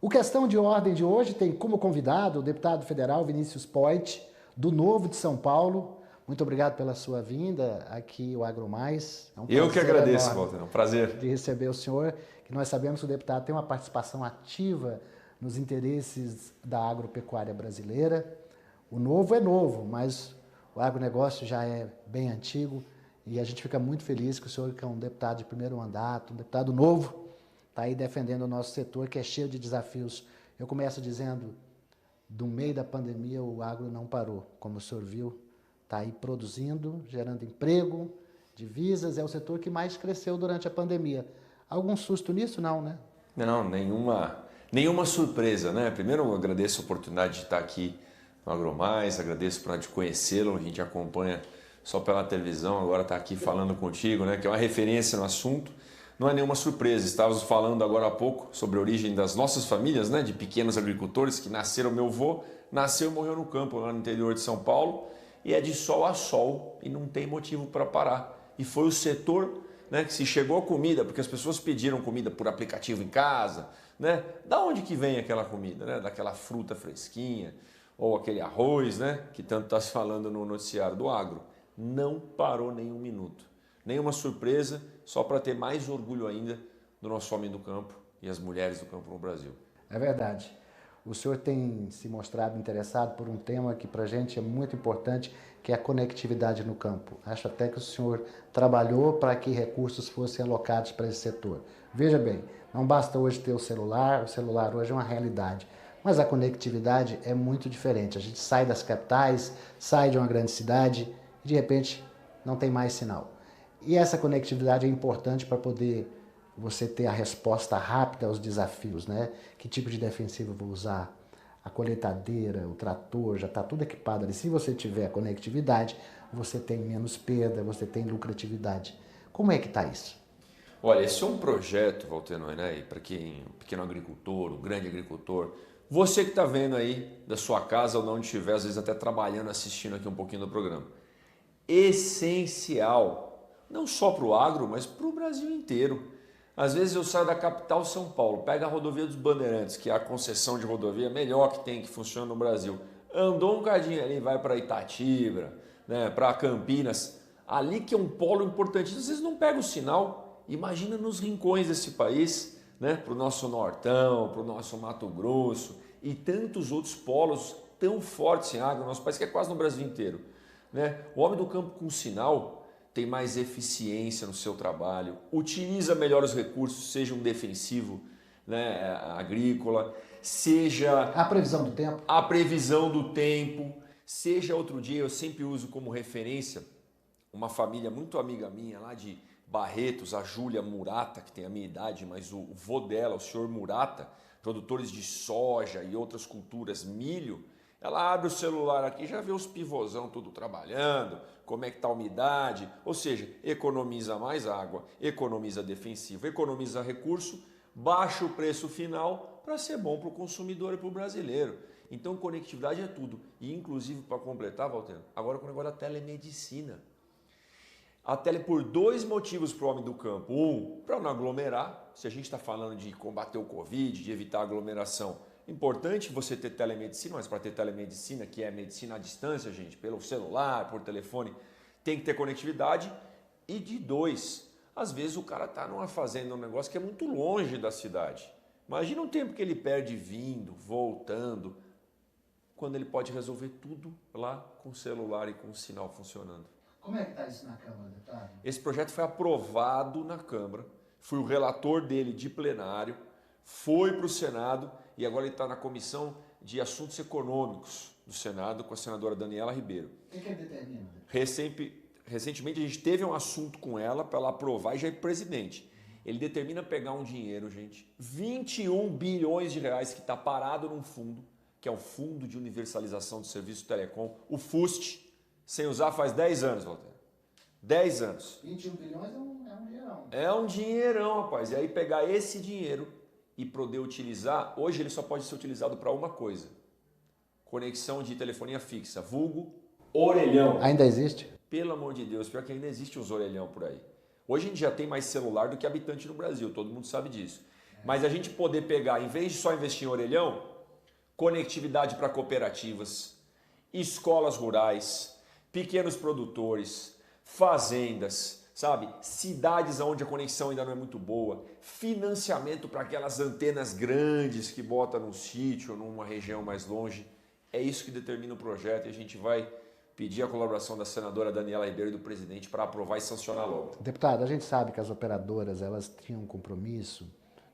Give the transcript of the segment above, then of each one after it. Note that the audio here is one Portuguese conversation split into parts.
O Questão de Ordem de hoje tem como convidado o deputado federal Vinícius Poit, do Novo de São Paulo. Muito obrigado pela sua vinda aqui ao AgroMais. É um Eu que agradeço, enorme Walter. É um prazer. de receber o senhor, que nós sabemos que o deputado tem uma participação ativa nos interesses da agropecuária brasileira. O novo é novo, mas o agronegócio já é bem antigo e a gente fica muito feliz que o senhor, que é um deputado de primeiro mandato, um deputado novo, está aí defendendo o nosso setor, que é cheio de desafios. Eu começo dizendo, do meio da pandemia, o agro não parou, como o senhor viu, está aí produzindo, gerando emprego, divisas, é o setor que mais cresceu durante a pandemia. Algum susto nisso? Não, né? Não, nenhuma surpresa, né? Primeiro, eu agradeço a oportunidade de estar aqui no AgroMais, agradeço por conhecê-lo, a gente acompanha só pela televisão, agora está aqui falando contigo, né? Que é uma referência no assunto. Não é nenhuma surpresa, estávamos falando agora há pouco sobre a origem das nossas famílias, né? De pequenos agricultores que nasceram, meu avô nasceu e morreu no campo, lá no interior de São Paulo, e é de sol a sol e não tem motivo para parar. E foi o setor, né, que se chegou a comida, porque as pessoas pediram comida por aplicativo em casa, né? Da onde que vem aquela comida, né? Daquela fruta fresquinha ou aquele arroz, né? Que tanto está se falando no noticiário do agro. Não parou nenhum minuto. Nenhuma surpresa, só para ter mais orgulho ainda do nosso homem do campo e as mulheres do campo no Brasil. É verdade. O senhor tem se mostrado interessado por um tema que para a gente é muito importante, que é a conectividade no campo. Acho até que o senhor trabalhou para que recursos fossem alocados para esse setor. Veja bem, não basta hoje ter o celular hoje é uma realidade, mas a conectividade é muito diferente. A gente sai das capitais, sai de uma grande cidade e de repente não tem mais sinal. E essa conectividade é importante para poder você ter a resposta rápida aos desafios, né? Que tipo de defensivo eu vou usar? A colheitadeira, o trator, já está tudo equipado ali. Se você tiver a conectividade, você tem menos perda, você tem lucratividade. Como é que está isso? Olha, esse é um projeto, Walter, né? Para quem o pequeno agricultor, o grande agricultor, você que está vendo aí da sua casa ou de onde estiver, às vezes até trabalhando, assistindo aqui um pouquinho do programa. Essencial, não só para o agro, mas para o Brasil inteiro. Às vezes eu saio da capital São Paulo, pego a rodovia dos Bandeirantes, que é a concessão de rodovia melhor que tem, que funciona no Brasil. Andou um cadinho ali, vai para Itatiba, né, para Campinas, ali que é um polo importantíssimo. Às vezes não pega o sinal, imagina nos rincões desse país, né, para o nosso Nortão, para o nosso Mato Grosso e tantos outros polos tão fortes em água, nosso país que é quase no Brasil inteiro. Né? O homem do campo com sinal tem mais eficiência no seu trabalho, utiliza melhor os recursos, seja um defensivo, né, agrícola, seja A previsão do tempo. a previsão do tempo, seja outro dia, eu sempre uso como referência uma família muito amiga minha lá de Barretos, a Júlia Murata, que tem a minha idade, mas o vô dela, o senhor Murata, produtores de soja e outras culturas, milho. Ela abre o celular aqui, já vê os pivôzão tudo trabalhando, como é que está a umidade, ou seja, economiza mais água, economiza defensivo, economiza recurso, baixa o preço final para ser bom para o consumidor e para o brasileiro. Então conectividade é tudo. E inclusive, para completar, Walter, agora com o negócio da telemedicina. A tele por dois motivos para o homem do campo. Um, para não aglomerar, se a gente está falando de combater o Covid, de evitar aglomeração. Importante você ter telemedicina, mas para ter telemedicina, que é medicina à distância, gente, pelo celular, por telefone, tem que ter conectividade. E de dois, às vezes o cara está numa fazenda, um negócio que é muito longe da cidade. Imagina o tempo que ele perde vindo, voltando, quando ele pode resolver tudo lá com o celular e com o sinal funcionando. Como é que está isso na Câmara, deputado? Esse projeto foi aprovado na Câmara, fui o relator dele de plenário, foi para o Senado e agora ele está na Comissão de Assuntos Econômicos do Senado com a senadora Daniela Ribeiro. O que ele determina? Recentemente a gente teve um assunto com ela para ela aprovar e já é presidente. Ele determina pegar um dinheiro, gente, 21 bilhões de reais que está parado num fundo, que é o Fundo de Universalização do Serviço Telecom, o FUST, sem usar faz 10 anos, Walter. 10 anos. 21 bilhões é um dinheirão. É um dinheirão, rapaz. E aí pegar esse dinheiro e poder utilizar, hoje ele só pode ser utilizado para uma coisa. Conexão de telefonia fixa, vulgo orelhão. Ainda existe? Pelo amor de Deus, pior que ainda existe uns orelhão por aí. Hoje a gente já tem mais celular do que habitante no Brasil, todo mundo sabe disso. Mas a gente poder pegar, em vez de só investir em orelhão, conectividade para cooperativas, escolas rurais, pequenos produtores, fazendas, sabe? Cidades onde a conexão ainda não é muito boa, financiamento para aquelas antenas grandes que bota num sítio ou numa região mais longe. É isso que determina o projeto e a gente vai pedir a colaboração da senadora Daniela Ribeiro e do presidente para aprovar e sancionar logo. Deputado, a gente sabe que as operadoras, elas tinham um compromisso,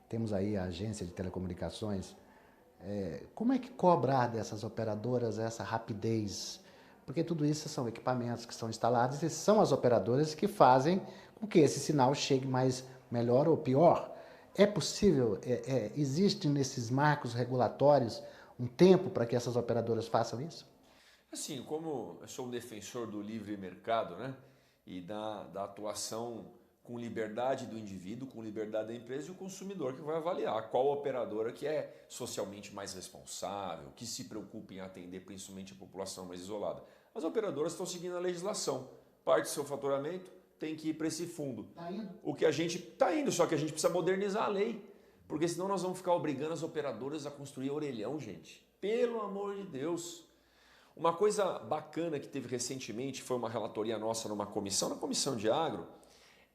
temos aí a agência de telecomunicações, como é que cobrar dessas operadoras essa rapidez? Porque tudo isso são equipamentos que são instalados e são as operadoras que fazem com que esse sinal chegue melhor ou pior. É possível, existe nesses marcos regulatórios um tempo para que essas operadoras façam isso? Assim, como eu sou um defensor do livre mercado, né, e da atuação com liberdade do indivíduo, com liberdade da empresa e o consumidor que vai avaliar qual operadora que é socialmente mais responsável, que se preocupa em atender principalmente a população mais isolada. As operadoras estão seguindo a legislação. Parte do seu faturamento tem que ir para esse fundo. Tá indo. O que a gente está indo, só que a gente precisa modernizar a lei, porque senão nós vamos ficar obrigando as operadoras a construir orelhão, gente. Pelo amor de Deus. Uma coisa bacana que teve recentemente, foi uma relatoria nossa numa comissão, na Comissão de Agro,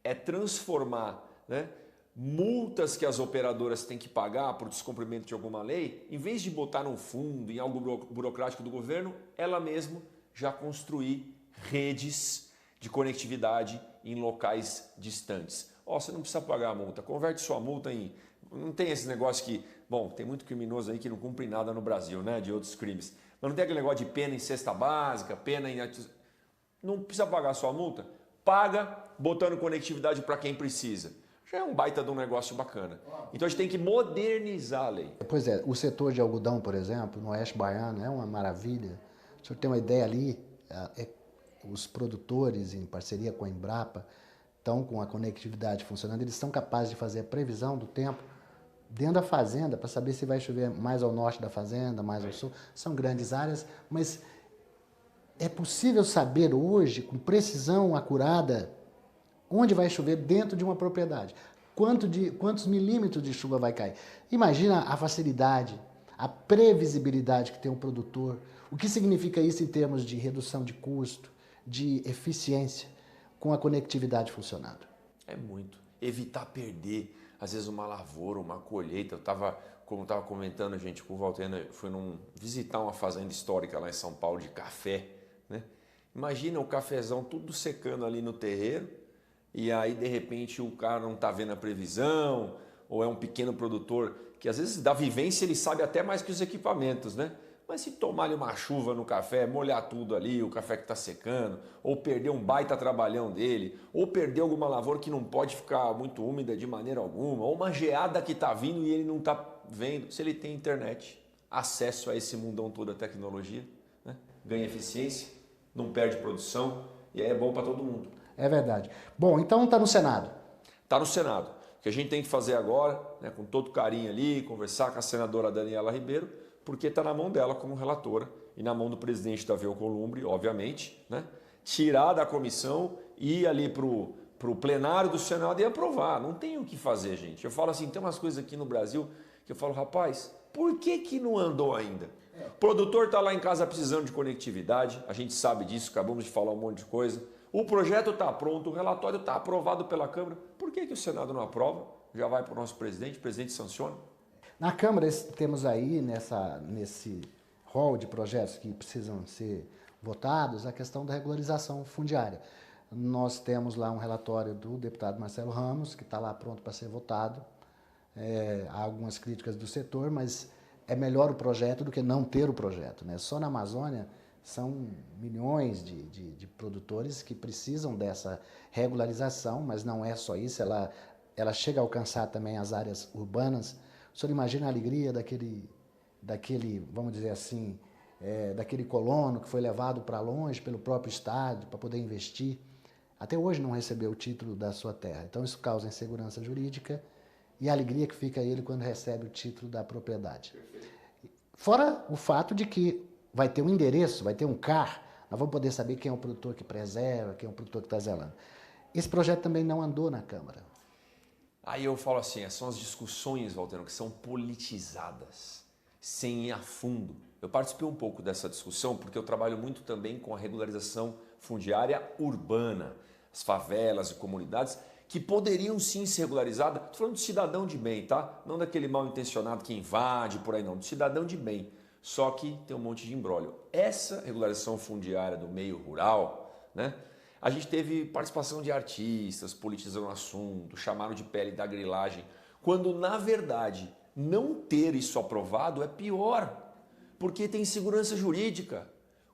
é transformar, né, multas que as operadoras têm que pagar por descumprimento de alguma lei, em vez de botar num fundo, em algo burocrático do governo, ela mesma já construir redes de conectividade em locais distantes. Você não precisa pagar a multa, converte sua multa em... Não tem esse negócio que... Bom, tem muito criminoso aí que não cumpre nada no Brasil, né, de outros crimes. Mas não tem aquele negócio de pena em cesta básica, pena em... Não precisa pagar sua multa? Paga botando conectividade para quem precisa. Já é um baita de um negócio bacana. Então a gente tem que modernizar a lei. Pois é, o setor de algodão, por exemplo, no Oeste Baiano, é uma maravilha. O senhor tem uma ideia ali, os produtores, em parceria com a Embrapa, estão com a conectividade funcionando, eles são capazes de fazer a previsão do tempo dentro da fazenda, para saber se vai chover mais ao norte da fazenda, mais ao sul. São grandes áreas, mas é possível saber hoje, com precisão acurada, onde vai chover dentro de uma propriedade. Quantos milímetros de chuva vai cair. Imagina a facilidade, a previsibilidade que tem um produtor. O que significa isso em termos de redução de custo, de eficiência, com a conectividade funcionando? É muito. Evitar perder, às vezes, uma lavoura, uma colheita. Como eu estava comentando, gente, com o Valtena, fui visitar uma fazenda histórica lá em São Paulo de café, né? Imagina o cafezão tudo secando ali no terreiro, e aí, de repente, o cara não está vendo a previsão, ou é um pequeno produtor que, às vezes, da vivência, ele sabe até mais que os equipamentos, né? Mas se tomar-lhe uma chuva no café, molhar tudo ali, o café que está secando, ou perder um baita trabalhão dele, ou perder alguma lavoura que não pode ficar muito úmida de maneira alguma, ou uma geada que está vindo e ele não está vendo, se ele tem internet, acesso a esse mundão todo da tecnologia, né? Ganha eficiência, não perde produção, e aí é bom para todo mundo. É verdade. Bom, então está no Senado. Está no Senado. O que a gente tem que fazer agora, né, com todo carinho ali, conversar com a senadora Daniela Ribeiro, porque está na mão dela como relatora e na mão do presidente Davi Alcolumbre, obviamente, né, tirar da comissão e ir ali para o plenário do Senado e aprovar. Não tem o que fazer, gente. Eu falo assim, tem umas coisas aqui no Brasil que eu falo, rapaz, por que não andou ainda? O produtor está lá em casa precisando de conectividade, a gente sabe disso, acabamos de falar um monte de coisa. O projeto está pronto, o relatório está aprovado pela Câmara. Por que o Senado não aprova? Já vai para o nosso presidente, o presidente sanciona. Na Câmara temos aí, nesse rol de projetos que precisam ser votados, a questão da regularização fundiária. Nós temos lá um relatório do deputado Marcelo Ramos, que está lá pronto para ser votado. Há algumas críticas do setor, mas é melhor o projeto do que não ter o projeto, né? Só na Amazônia são milhões de produtores que precisam dessa regularização, mas não é só isso, ela chega a alcançar também as áreas urbanas. O senhor imagina a alegria daquele, vamos dizer assim, daquele colono que foi levado para longe pelo próprio Estado para poder investir. Até hoje não recebeu o título da sua terra. Então isso causa insegurança jurídica e a alegria que fica ele quando recebe o título da propriedade. Fora o fato de que vai ter um endereço, vai ter um CAR, nós vamos poder saber quem é o produtor que preserva, quem é o produtor que está zelando. Esse projeto também não andou na Câmara. Aí eu falo assim, são as discussões, Valtero, que são politizadas, sem ir a fundo. Eu participei um pouco dessa discussão porque eu trabalho muito também com a regularização fundiária urbana, as favelas e comunidades que poderiam sim ser regularizadas. Estou falando de cidadão de bem, tá? Não daquele mal intencionado que invade por aí não, de cidadão de bem. Só que tem um monte de imbróglio. Essa regularização fundiária do meio rural, né? A gente teve participação de artistas, politizando o assunto, chamaram de pele da grilagem, quando na verdade não ter isso aprovado é pior, porque tem insegurança jurídica.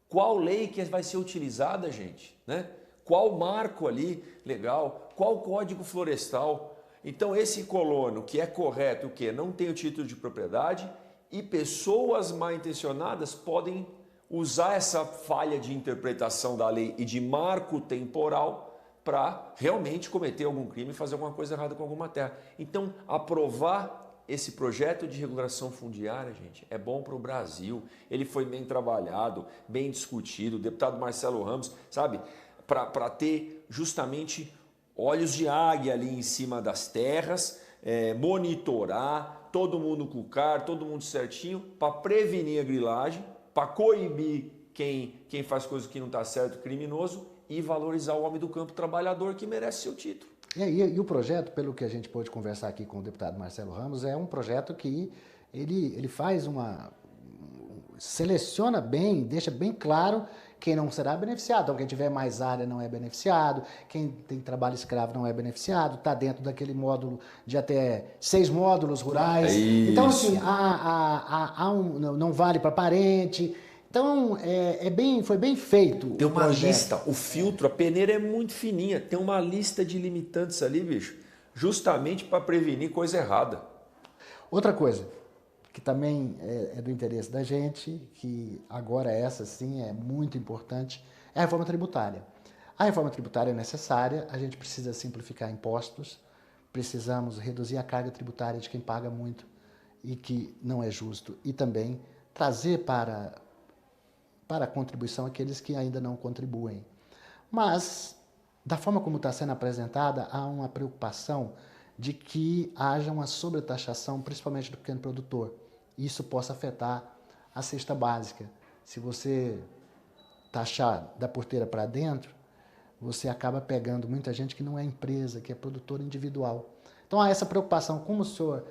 Qual lei que vai ser utilizada, gente? Né? Qual marco ali legal? Qual código florestal? Então esse colono que é correto, o que não tem o título de propriedade e pessoas mal intencionadas podem usar essa falha de interpretação da lei e de marco temporal para realmente cometer algum crime e fazer alguma coisa errada com alguma terra. Então, aprovar esse projeto de regulação fundiária, gente, é bom para o Brasil. Ele foi bem trabalhado, bem discutido. O deputado Marcelo Ramos, sabe, para ter justamente olhos de águia ali em cima das terras, monitorar, todo mundo com o CAR, todo mundo certinho, para prevenir a grilagem, para coibir quem faz coisa que não está certo, criminoso, e valorizar o homem do campo trabalhador que merece seu título. E o projeto, pelo que a gente pôde conversar aqui com o deputado Marcelo Ramos, é um projeto que ele faz seleciona bem, deixa bem claro quem não será beneficiado. Então, quem tiver mais área não é beneficiado, quem tem trabalho escravo não é beneficiado, está dentro daquele módulo de até 6 módulos rurais. Então, assim, não vale para parente. Então, foi bem feito. Tem uma lista, o filtro, a peneira é muito fininha, tem uma lista de limitantes ali, bicho, justamente para prevenir coisa errada. Outra coisa, que também é do interesse da gente, que agora essa sim é muito importante, é a reforma tributária. A reforma tributária é necessária, a gente precisa simplificar impostos, precisamos reduzir a carga tributária de quem paga muito e que não é justo, e também trazer para a contribuição aqueles que ainda não contribuem. Mas, da forma como está sendo apresentada, há uma preocupação de que haja uma sobretaxação, principalmente do pequeno produtor. Isso possa afetar a cesta básica. Se você taxar da porteira para dentro, você acaba pegando muita gente que não é empresa, que é produtor individual. Então há essa preocupação. Como o senhor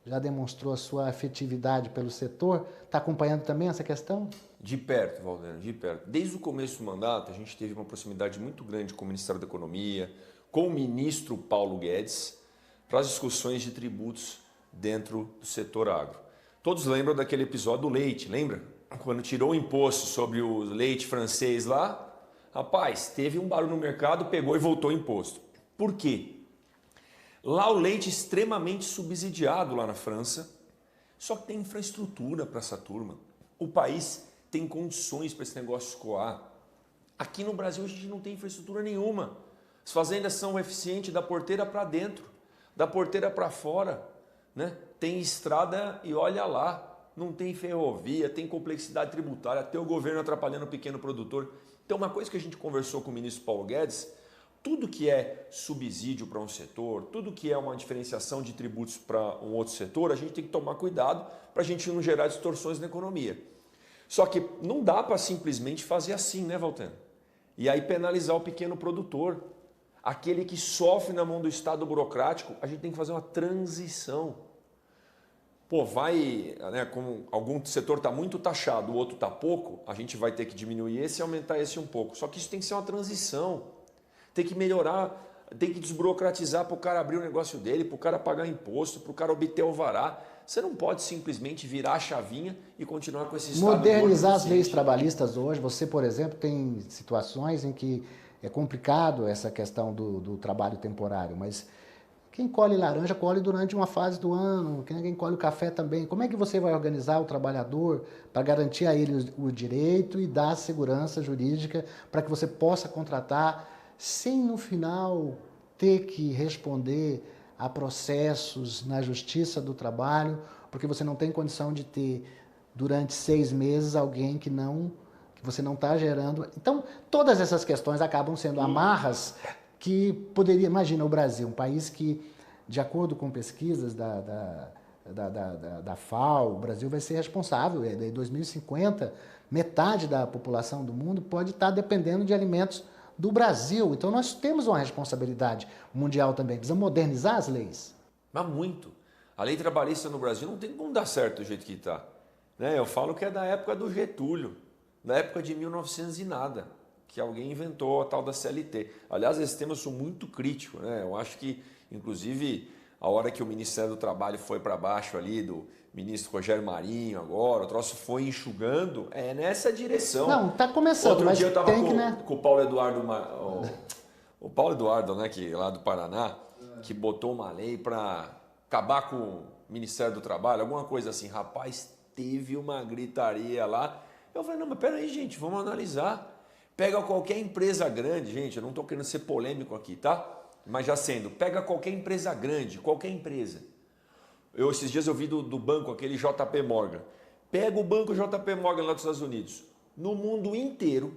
já demonstrou a sua afetividade pelo setor, está acompanhando também essa questão? De perto, Valdir, de perto. Desde o começo do mandato, a gente teve uma proximidade muito grande com o Ministério da Economia, com o ministro Paulo Guedes, para as discussões de tributos dentro do setor agro. Todos lembram daquele episódio do leite, lembra? Quando tirou o imposto sobre o leite francês lá, rapaz, teve um barulho no mercado, pegou e voltou o imposto. Por quê? Lá o leite é extremamente subsidiado lá na França, só que tem infraestrutura para essa turma. O país tem condições para esse negócio escoar. Aqui no Brasil a gente não tem infraestrutura nenhuma. As fazendas são eficientes da porteira para dentro, da porteira para fora, né? Tem estrada e olha lá, não tem ferrovia, tem complexidade tributária, tem o governo atrapalhando o pequeno produtor. Então uma coisa que a gente conversou com o ministro Paulo Guedes, tudo que é subsídio para um setor, tudo que é uma diferenciação de tributos para um outro setor, a gente tem que tomar cuidado para a gente não gerar distorções na economia. Só que não dá para simplesmente fazer assim, né, Valtero? E aí penalizar o pequeno produtor. Aquele que sofre na mão do Estado burocrático, a gente tem que fazer uma transição. Pô, né, como algum setor está muito taxado, o outro está pouco, a gente vai ter que diminuir esse e aumentar esse um pouco. Só que isso tem que ser uma transição. Tem que melhorar, tem que desburocratizar para o cara abrir o negócio dele, para o cara pagar imposto, para o cara obter o alvará. Você não pode simplesmente virar a chavinha e continuar com esse estado. Modernizar as leis trabalhistas hoje. Você, por exemplo, tem situações em que é complicado essa questão do trabalho temporário, mas quem colhe laranja, colhe durante uma fase do ano, quem colhe o café também. Como é que você vai organizar o trabalhador para garantir a ele o direito e dar segurança jurídica para que você possa contratar sem, no final, ter que responder a processos na Justiça do Trabalho, porque você não tem condição de ter, durante 6 meses, alguém que você não está gerando. Então, todas essas questões acabam sendo amarras que poderia... Imagina o Brasil, um país que De acordo com pesquisas da FAO, o Brasil vai ser responsável. Em 2050, metade da população do mundo pode estar dependendo de alimentos do Brasil. Então nós temos uma responsabilidade mundial também. Precisamos modernizar as leis. Mas muito. A lei trabalhista no Brasil não tem como dar certo do jeito que está. Né? Eu falo que é da época do Getúlio, da época de 1900 e nada, que alguém inventou a tal da CLT. Aliás, esse tema eu sou muito crítico. Né? Eu acho que, inclusive, a hora que o Ministério do Trabalho foi para baixo ali, do ministro Rogério Marinho agora, o troço foi enxugando, é nessa direção. Não, está começando. Outro mas dia eu estava tem com, que, né? com o Paulo Eduardo, o Paulo Eduardo, né, que lá do Paraná, que botou uma lei para acabar com o Ministério do Trabalho, alguma coisa assim. Rapaz, teve uma gritaria lá. Eu falei, não, mas peraí, gente, vamos analisar. Pega qualquer empresa grande, gente, eu não estou querendo ser polêmico aqui, tá? Mas já sendo, pega qualquer empresa grande, qualquer empresa. Esses dias eu vi do banco, aquele JP Morgan. Pega o banco JP Morgan lá dos Estados Unidos. No mundo inteiro,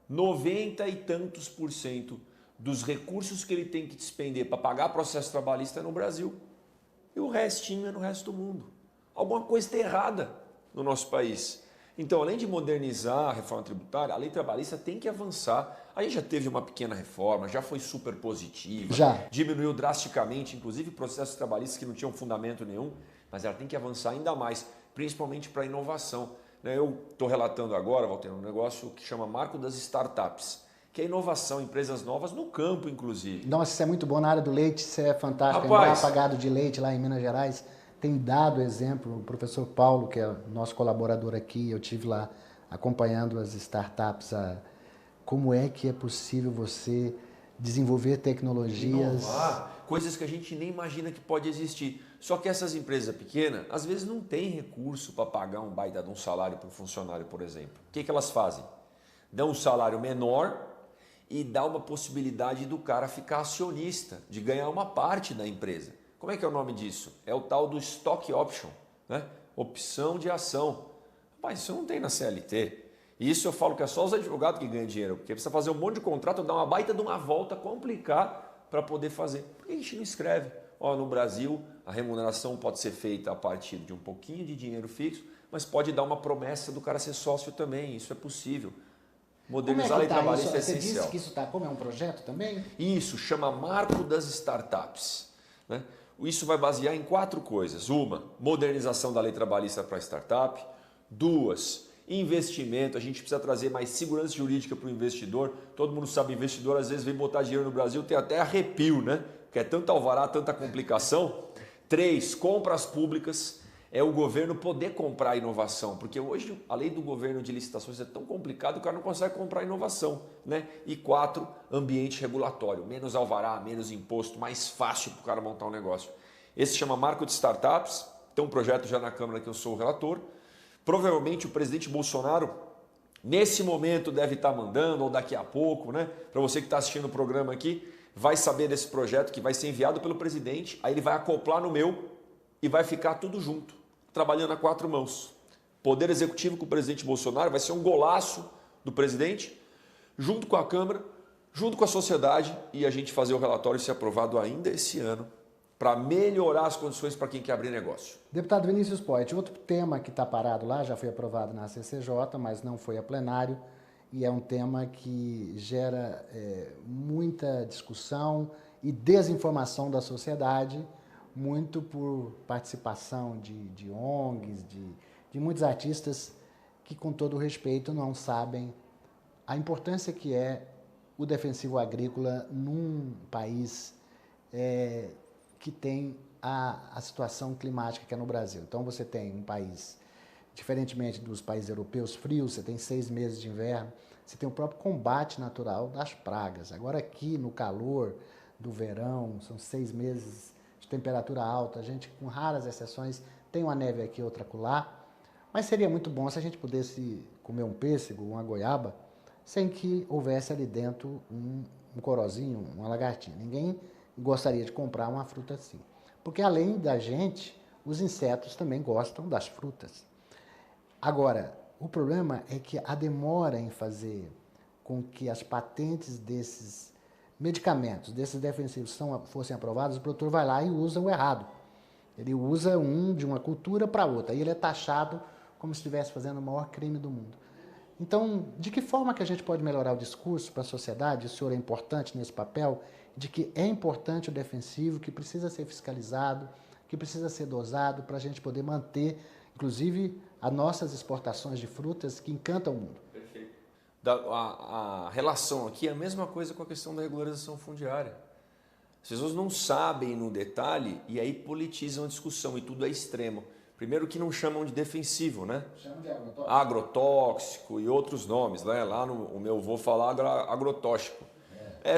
90 e tantos % dos recursos que ele tem que despender para pagar processo trabalhista é no Brasil. E o restinho é no resto do mundo. Alguma coisa está errada no nosso país. Então, além de modernizar a reforma tributária, a lei trabalhista tem que avançar. A gente já teve uma pequena reforma, já foi super positiva, diminuiu drasticamente, inclusive processos trabalhistas que não tinham fundamento nenhum, mas ela tem que avançar ainda mais, principalmente para a inovação. Eu estou relatando agora, Walter, um negócio que chama Marco das Startups, que é inovação, empresas novas no campo, inclusive. Nossa, isso é muito bom. Na área do leite, isso é fantástico. Rapaz, Apagado de leite lá em Minas Gerais tem dado exemplo. O professor Paulo, que é nosso colaborador aqui, eu tive lá acompanhando as startups, como é que é possível você desenvolver tecnologias... Inovar, coisas que a gente nem imagina que pode existir. Só que essas empresas pequenas, às vezes não têm recurso para pagar um baita de um salário para um funcionário, por exemplo. O que elas fazem? Dão um salário menor e dá uma possibilidade do cara ficar acionista, de ganhar uma parte da empresa. Como é que é o nome disso? É o tal do stock option, né? Opção de ação. Mas isso não tem na CLT. Isso eu falo que é só os advogados que ganham dinheiro, porque precisa fazer um monte de contrato, dar uma baita de uma volta, complicar para poder fazer. Por que a gente não escreve? No Brasil, a remuneração pode ser feita a partir de um pouquinho de dinheiro fixo, mas pode dar uma promessa do cara ser sócio também, isso é possível. Modernizar a lei trabalhista é essencial. Você disse que isso está como? É um projeto também? Isso, chama Marco das Startups. Né? Isso vai basear em 4 coisas. Uma, modernização da lei trabalhista para startup. 2, investimento. A gente precisa trazer mais segurança jurídica para o investidor. Todo mundo sabe, investidor às vezes vem botar dinheiro no Brasil, tem até arrepio, né? Que é tanto alvará, tanta complicação. 3, compras públicas. É o governo poder comprar inovação, porque hoje a lei do governo de licitações é tão complicada que o cara não consegue comprar inovação. Né? E 4, ambiente regulatório, menos alvará, menos imposto, mais fácil para o cara montar um negócio. Esse se chama Marco de Startups, tem um projeto já na Câmara que eu sou o relator. Provavelmente o presidente Bolsonaro, nesse momento, deve estar mandando, ou daqui a pouco, né? Para você que está assistindo o programa aqui, vai saber desse projeto que vai ser enviado pelo presidente, aí ele vai acoplar no meu e vai ficar tudo junto, trabalhando a 4 mãos. Poder Executivo com o presidente Bolsonaro vai ser um golaço do presidente, junto com a Câmara, junto com a sociedade, e a gente fazer o relatório ser aprovado ainda esse ano, para melhorar as condições para quem quer abrir negócio. Deputado Vinícius Poit, outro tema que está parado lá, já foi aprovado na CCJ, mas não foi a plenário, e é um tema que gera muita discussão e desinformação da sociedade, muito por participação de ONGs, de muitos artistas que, com todo respeito, não sabem a importância que é o defensivo agrícola num país que tem a situação climática que é no Brasil. Então você tem um país, diferentemente dos países europeus frios, você tem 6 meses de inverno, você tem o próprio combate natural das pragas. Agora aqui no calor do verão, são 6 meses de temperatura alta, a gente com raras exceções tem uma neve aqui, outra acolá, mas seria muito bom se a gente pudesse comer um pêssego, uma goiaba, sem que houvesse ali dentro um corozinho, uma lagartinha. Ninguém gostaria de comprar uma fruta assim. Porque além da gente, os insetos também gostam das frutas. Agora, o problema é que a demora em fazer com que as patentes desses medicamentos desses defensivos fossem aprovados, o produtor vai lá e usa o errado. Ele usa um de uma cultura para outra. E ele é taxado como se estivesse fazendo o maior crime do mundo. Então, de que forma que a gente pode melhorar o discurso para a sociedade? O senhor é importante nesse papel, de que é importante o defensivo, que precisa ser fiscalizado, que precisa ser dosado para a gente poder manter, inclusive, as nossas exportações de frutas que encantam o mundo. Perfeito. A relação aqui é a mesma coisa com a questão da regularização fundiária. As pessoas não sabem no detalhe e aí politizam a discussão e tudo é extremo. Primeiro que não chamam de defensivo, né? Chamam de agrotóxico. Agrotóxico e outros nomes, né? Lá o meu avô fala agrotóxico.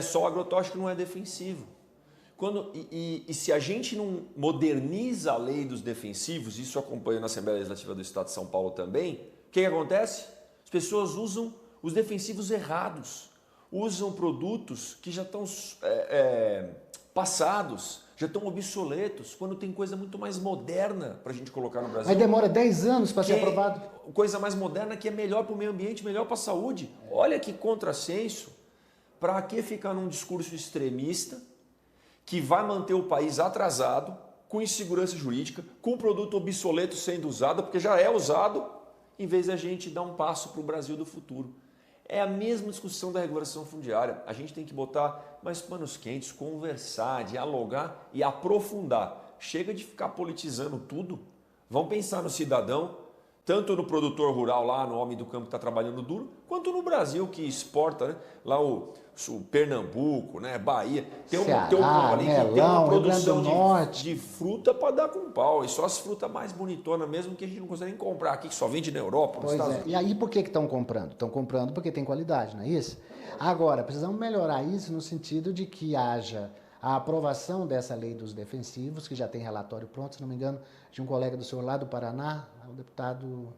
Só o agrotóxico não é defensivo. E se a gente não moderniza a lei dos defensivos, isso eu acompanho na Assembleia Legislativa do Estado de São Paulo também, o que acontece? As pessoas usam os defensivos errados, usam produtos que já estão passados, já estão obsoletos, quando tem coisa muito mais moderna para a gente colocar no Brasil. Aí demora 10 anos para ser aprovado. Coisa mais moderna que é melhor para o meio ambiente, melhor para a saúde. Olha que contrassenso. Para que ficar num discurso extremista que vai manter o país atrasado, com insegurança jurídica, com o produto obsoleto sendo usado, porque já é usado, em vez de a gente dar um passo para o Brasil do futuro. É a mesma discussão da regulação fundiária. A gente tem que botar mais panos quentes, conversar, dialogar e aprofundar. Chega de ficar politizando tudo. Vamos pensar no cidadão, tanto no produtor rural lá, no homem do campo que está trabalhando duro, quanto no Brasil que exporta, né? Lá o Pernambuco, né? Bahia, tem um ali que tem uma produção de fruta para dar com pau. E só as frutas mais bonitonas mesmo que a gente não consegue nem comprar aqui, que só vende na Europa, nos Estados Unidos. E aí por que estão comprando? Estão comprando porque tem qualidade, não é isso? Agora, precisamos melhorar isso no sentido de que haja a aprovação dessa lei dos defensivos, que já tem relatório pronto, se não me engano, de um colega do senhor lá do Paraná, o deputado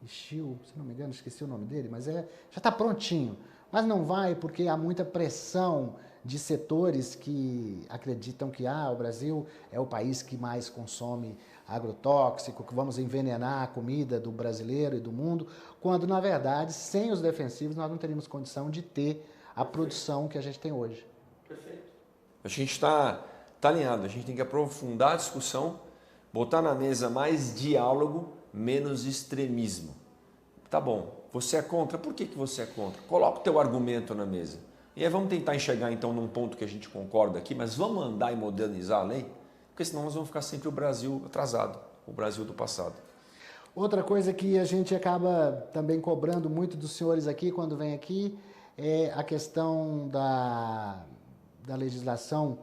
Ixil, se não me engano, esqueci o nome dele, mas já está prontinho. Mas não vai porque há muita pressão de setores que acreditam que o Brasil é o país que mais consome agrotóxico, que vamos envenenar a comida do brasileiro e do mundo, quando, na verdade, sem os defensivos, nós não teríamos condição de ter a produção que a gente tem hoje. Perfeito. A gente está alinhado, a gente tem que aprofundar a discussão, botar na mesa mais diálogo, menos extremismo. Tá bom, você é contra? Por que você é contra? Coloca o teu argumento na mesa. E aí vamos tentar enxergar então num ponto que a gente concorda aqui, mas vamos andar e modernizar a lei? Porque senão nós vamos ficar sempre o Brasil atrasado, o Brasil do passado. Outra coisa que a gente acaba também cobrando muito dos senhores aqui, quando vem aqui, é a questão da legislação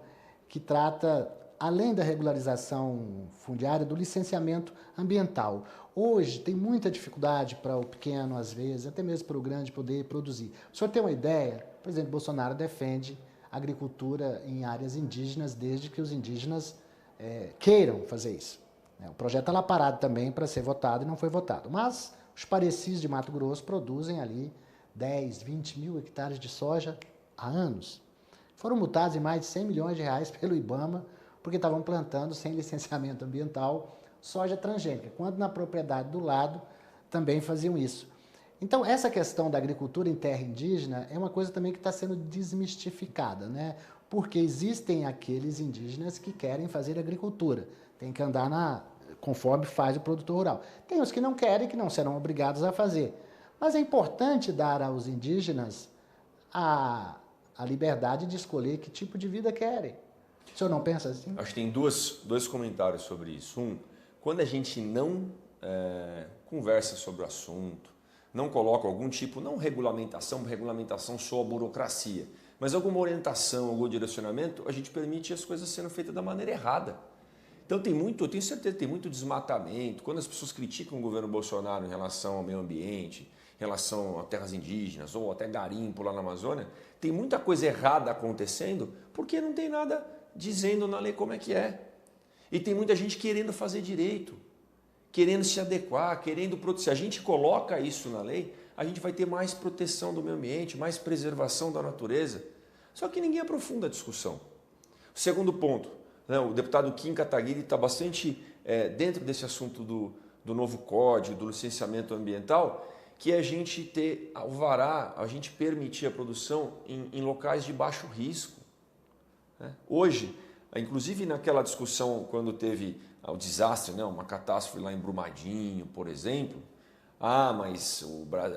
que trata, além da regularização fundiária, do licenciamento ambiental. Hoje tem muita dificuldade para o pequeno, às vezes, até mesmo para o grande poder produzir. O senhor tem uma ideia? O presidente Bolsonaro defende agricultura em áreas indígenas, desde que os indígenas queiram fazer isso. O projeto está lá parado também para ser votado e não foi votado. Mas os parecis de Mato Grosso produzem ali 10, 20 mil hectares de soja há anos. Foram multados em mais de 100 milhões de reais pelo IBAMA, porque estavam plantando sem licenciamento ambiental soja transgênica, quando na propriedade do lado também faziam isso. Então, essa questão da agricultura em terra indígena é uma coisa também que está sendo desmistificada, né? Porque existem aqueles indígenas que querem fazer agricultura, tem que andar conforme faz o produtor rural. Tem os que não querem, que não serão obrigados a fazer. Mas é importante dar aos indígenas a liberdade de escolher que tipo de vida querem. O senhor não pensa assim? Acho que tem dois comentários sobre isso. Quando a gente não conversa sobre o assunto, não coloca algum tipo, não regulamentação só a burocracia, mas alguma orientação, algum direcionamento, a gente permite as coisas sendo feitas da maneira errada. Então eu tenho certeza que tem muito desmatamento. Quando as pessoas criticam o governo Bolsonaro em relação ao meio ambiente, em relação a terras indígenas ou até garimpo lá na Amazônia, tem muita coisa errada acontecendo porque não tem nada dizendo na lei como é que é. E tem muita gente querendo fazer direito, querendo se adequar, se a gente coloca isso na lei, a gente vai ter mais proteção do meio ambiente, mais preservação da natureza. Só que ninguém aprofunda a discussão. O segundo ponto, né, o deputado Kim Kataguiri está bastante dentro desse assunto do novo código, do licenciamento ambiental, que é a gente ter alvará, a gente permitir a produção em locais de baixo risco. né? Hoje, inclusive naquela discussão quando teve o desastre, né, uma catástrofe lá em Brumadinho, por exemplo, mas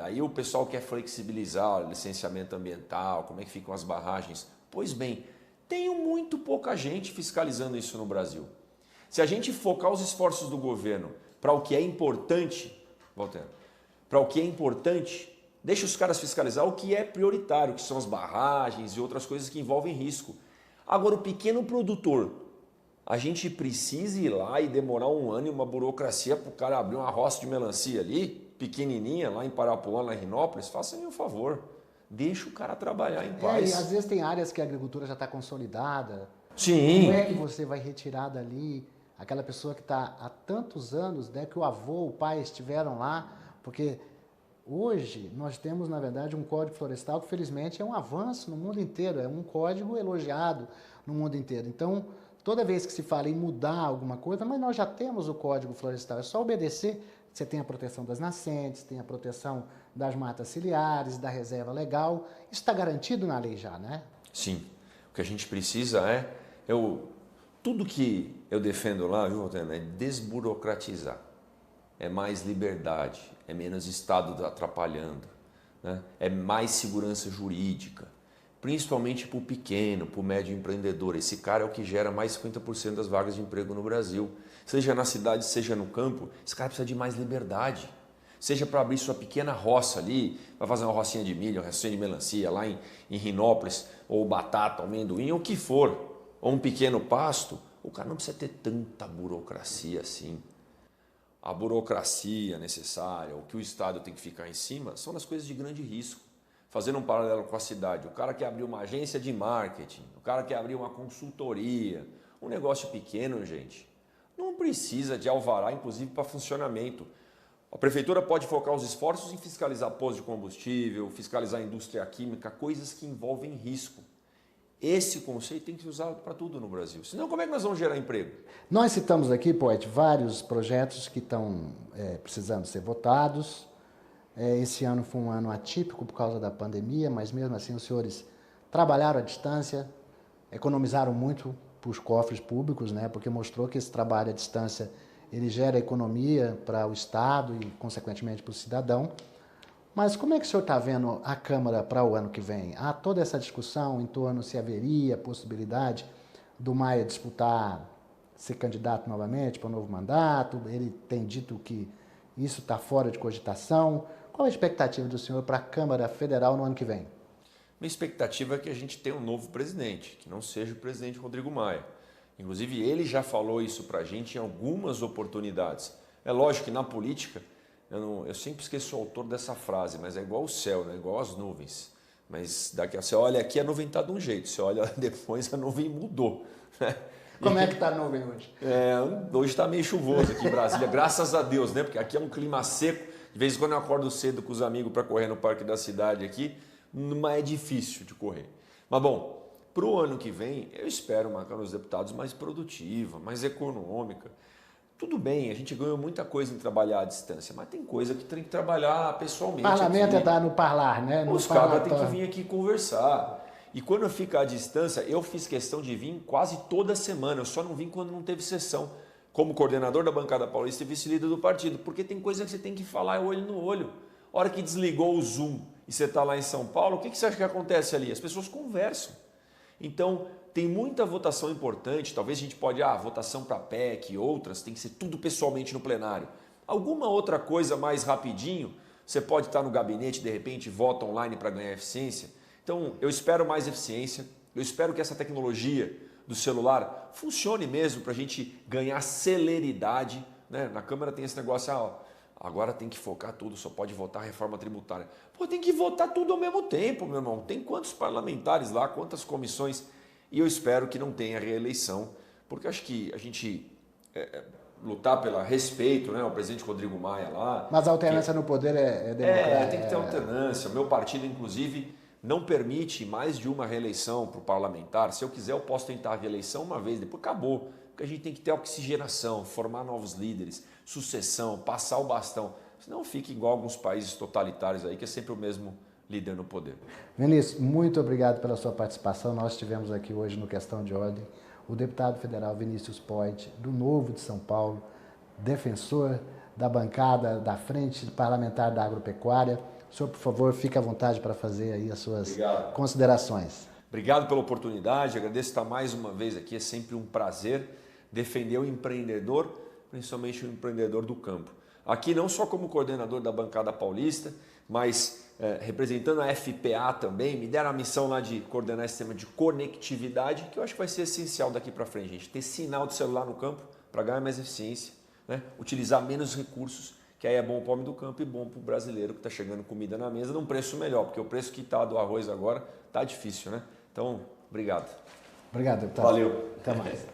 aí o pessoal quer flexibilizar o licenciamento ambiental, como é que ficam as barragens? Pois bem, tem muito pouca gente fiscalizando isso no Brasil. Se a gente focar os esforços do governo para o que é importante, Walter, para o que é importante, deixa os caras fiscalizar o que é prioritário, que são as barragens e outras coisas que envolvem risco. Agora, o pequeno produtor, a gente precisa ir lá e demorar um ano e uma burocracia para o cara abrir uma roça de melancia ali, pequenininha, lá em Parapuã, lá em Rinópolis, faça-me um favor. Deixa o cara trabalhar em paz. E às vezes tem áreas que a agricultura já está consolidada. Sim. Como é que você vai retirar dali aquela pessoa que está há tantos anos, né, que o avô, o pai estiveram lá? Porque hoje nós temos, na verdade, um código florestal que, felizmente, é um avanço no mundo inteiro, é um código elogiado no mundo inteiro. Então, toda vez que se fala em mudar alguma coisa, mas nós já temos o código florestal, é só obedecer. Você tem a proteção das nascentes, tem a proteção das matas ciliares, da reserva legal. Isso está garantido na lei já, né? Sim. O que a gente precisa tudo que eu defendo lá, viu, Walter, é desburocratizar. É mais liberdade, é menos Estado atrapalhando, né? É mais segurança jurídica, principalmente para o pequeno, para o médio empreendedor. Esse cara é o que gera mais de 50% das vagas de emprego no Brasil. Seja na cidade, seja no campo, esse cara precisa de mais liberdade. Seja para abrir sua pequena roça ali, vai fazer uma rocinha de milho, uma rocinha de melancia lá em Rinópolis, ou batata, ou amendoim, ou o que for, ou um pequeno pasto, o cara não precisa ter tanta burocracia assim. A burocracia necessária, o que o Estado tem que ficar em cima, são das coisas de grande risco. Fazendo um paralelo com a cidade, o cara quer abrir uma agência de marketing, o cara quer abrir uma consultoria, um negócio pequeno, gente, não precisa de alvará, inclusive para funcionamento. A prefeitura pode focar os esforços em fiscalizar postos de combustível, fiscalizar a indústria química, coisas que envolvem risco. Esse conceito tem que ser usado para tudo no Brasil. Senão, como é que nós vamos gerar emprego? Nós citamos aqui, Poete, vários projetos que estão precisando ser votados. Esse ano foi um ano atípico por causa da pandemia, mas mesmo assim os senhores trabalharam à distância, economizaram muito para os cofres públicos, né? Porque mostrou que esse trabalho à distância ele gera economia para o Estado e, consequentemente, para o cidadão. Mas como é que o senhor está vendo a Câmara para o ano que vem? Há toda essa discussão em torno se haveria possibilidade do Maia disputar, ser candidato novamente para um novo mandato. Ele tem dito que isso está fora de cogitação. Qual a expectativa do senhor para a Câmara Federal no ano que vem? Minha expectativa é que a gente tenha um novo presidente, que não seja o presidente Rodrigo Maia. Inclusive, ele já falou isso para a gente em algumas oportunidades. É lógico que na política, eu sempre esqueço o autor dessa frase, mas é igual o céu, né? Igual as nuvens. Mas daqui você olha aqui, a nuvem está de um jeito, você olha depois, a nuvem mudou. Né? Como é que está a nuvem hoje? Hoje está meio chuvoso aqui em Brasília, graças a Deus, né? Porque aqui é um clima seco. De vez em quando eu acordo cedo com os amigos para correr no parque da cidade aqui, mas é difícil de correr. Mas bom, para o ano que vem, eu espero uma Câmara dos Deputados mais produtiva, mais econômica. Tudo bem, a gente ganhou muita coisa em trabalhar à distância, mas tem coisa que tem que trabalhar pessoalmente. Parlamento é estar no parlar, né? Os caras têm que vir aqui conversar. E quando eu fico à distância, eu fiz questão de vir quase toda semana. Eu só não vim quando não teve sessão, como coordenador da bancada paulista e vice-líder do partido, porque tem coisa que você tem que falar olho no olho. A hora que desligou o Zoom e você está lá em São Paulo, o que você acha que acontece ali? As pessoas conversam. Então, tem muita votação importante, talvez a gente pode, votação para PEC e outras, tem que ser tudo pessoalmente no plenário. Alguma outra coisa mais rapidinho, você pode estar no gabinete, de repente, vota online para ganhar eficiência. Então, eu espero mais eficiência, eu espero que essa tecnologia do celular funcione mesmo para a gente ganhar celeridade. Né? Na Câmara tem esse negócio, agora tem que focar tudo, só pode votar a reforma tributária. Pô, tem que votar tudo ao mesmo tempo, meu irmão. Tem quantos parlamentares lá, quantas comissões? E eu espero que não tenha reeleição, porque acho que a gente lutar pelo respeito, né, ao presidente Rodrigo Maia lá. Mas a alternância no poder é democrática. Tem que ter alternância. O meu partido, inclusive, não permite mais de uma reeleição para o parlamentar. Se eu quiser, eu posso tentar a reeleição uma vez, depois acabou. Porque a gente tem que ter oxigenação, formar novos líderes, sucessão, passar o bastão. Senão fica igual alguns países totalitários aí, que é sempre o mesmo líder no poder. Vinícius, muito obrigado pela sua participação. Nós tivemos aqui hoje no Questão de Ordem o deputado federal Vinícius Poit, do Novo de São Paulo, defensor da bancada da Frente Parlamentar da Agropecuária. O senhor, por favor, fique à vontade para fazer aí as suas considerações. Obrigado pela oportunidade, agradeço estar mais uma vez aqui, é sempre um prazer defender o empreendedor, principalmente o empreendedor do campo. Aqui não só como coordenador da bancada paulista, mas representando a FPA também, me deram a missão lá de coordenar esse tema de conectividade, que eu acho que vai ser essencial daqui para frente, gente. Ter sinal de celular no campo para ganhar mais eficiência, né? Utilizar menos recursos, que aí é bom para o homem do campo e bom para o brasileiro que está chegando comida na mesa num preço melhor, porque o preço que está do arroz agora está difícil, né? Então, obrigado. Obrigado, deputado. Valeu. Até mais.